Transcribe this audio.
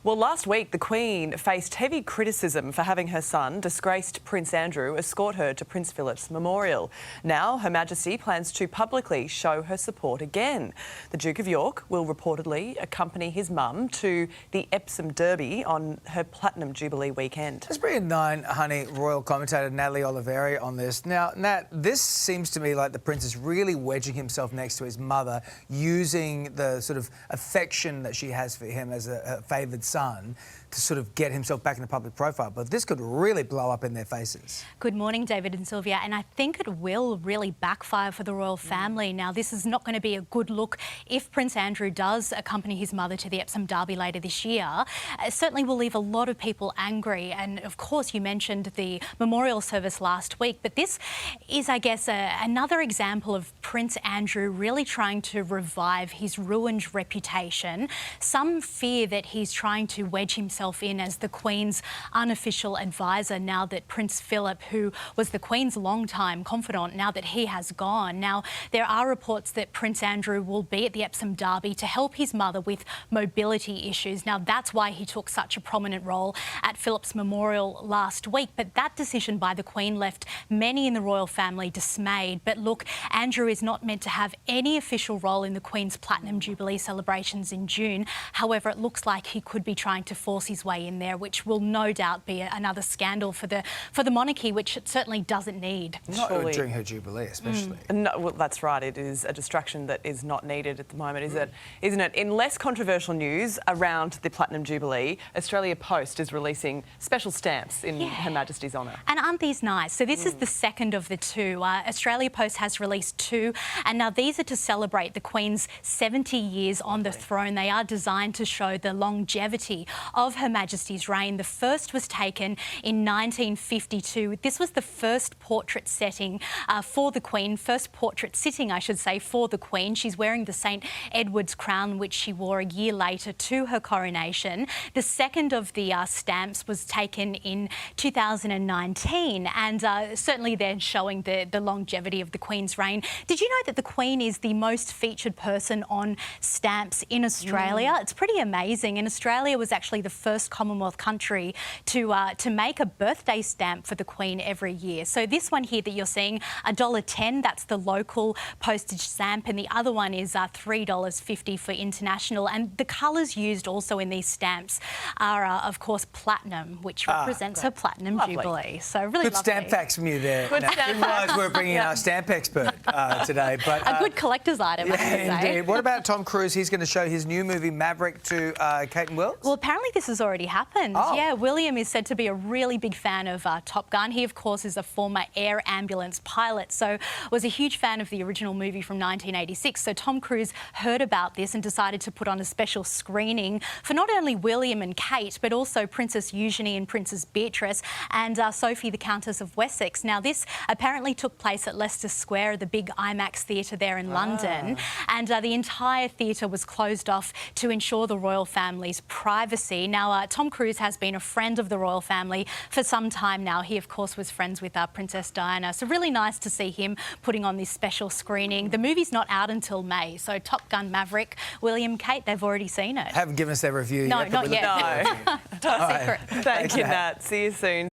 Well, last week, the Queen faced heavy criticism for having her son, disgraced Prince Andrew, escort her to Prince Philip's memorial. Now, Her Majesty plans to publicly show her support again. The Duke of York will reportedly accompany his mum to the Epsom Derby on her Platinum Jubilee weekend. Let's bring in 9Honey royal commentator Natalie Oliveri on this. Now, Nat, this seems to me like the Prince is really wedging himself next to his mother, using the sort of affection that she has for him as a favoured son to sort of get himself back in the public profile. But this could really blow up in their faces. Good morning, David and Sylvia. And I think it will really backfire for the royal family. Now, this is not going to be a good look if Prince Andrew does accompany his mother to the Epsom Derby later this year. It certainly will leave a lot of people angry. And of course, you mentioned the memorial service last week. But this is, I guess, another example of Prince Andrew really trying to revive his ruined reputation. Some fear that he's trying to wedge himself in as the Queen's unofficial advisor now that Prince Philip, who was the Queen's longtime confidant, now that he has gone. Now, there are reports that Prince Andrew will be at the Epsom Derby to help his mother with mobility issues. Now, that's why he took such a prominent role at Philip's memorial last week. But that decision by the Queen left many in the royal family dismayed. But look, Andrew is not meant to have any official role in the Queen's Platinum Jubilee celebrations in June. However, it looks like he could be trying to force his way in there, which will no doubt be another scandal for the monarchy, which it certainly doesn't need. Not during her Jubilee, especially. No, well, that's right. It is a distraction that is not needed at the moment, isn't it? In less controversial news around the Platinum Jubilee, Australia Post is releasing special stamps in Her Majesty's honour. And aren't these nice? So this is the second of the two. Australia Post has released two, and now these are to celebrate the Queen's 70 years on the throne. They are designed to show the longevity of Her Majesty's reign. The first was taken in 1952. This was the first portrait setting for the Queen, first portrait sitting, I should say, for the Queen. She's wearing the St Edward's crown, which she wore a year later to her coronation. The second of the stamps was taken in 2019, and certainly they're showing the longevity of the Queen's reign. Did you know that the Queen is the most featured person on stamps in Australia? It's pretty amazing, and Australia was actually the first Commonwealth country to make a birthday stamp for the Queen every year. So this one here that you're seeing, $1.10, that's the local postage stamp, and the other one is $3.50 for international. And the colours used also in these stamps are, of course, platinum, which represents her Platinum Jubilee. So really good lovely. stamp facts from you there. Good stamp facts. We're bringing in our stamp expert today. But a good collector's item, I have to say. Indeed. What about Tom Cruise? He's going to show his new movie Maverick to Kate and Will? Well, apparently this has already happened. Oh. Yeah, William is said to be a really big fan of Top Gun. He, of course, is a former air ambulance pilot, so was a huge fan of the original movie from 1986. So Tom Cruise heard about this and decided to put on a special screening for not only William and Kate, but also Princess Eugenie and Princess Beatrice and Sophie, the Countess of Wessex. Now, this apparently took place at Leicester Square, the big IMAX theatre there in London, and the entire theatre was closed off to ensure the royal family's privacy. Now, Tom Cruise has been a friend of the royal family for some time now. He, of course, was friends with Princess Diana. So really nice to see him putting on this special screening. The movie's not out until May. So Top Gun Maverick, William, Kate, they've already seen it. Haven't given us their review No, yet. not yet. No. Top secret. Thank you, Nat. See you soon.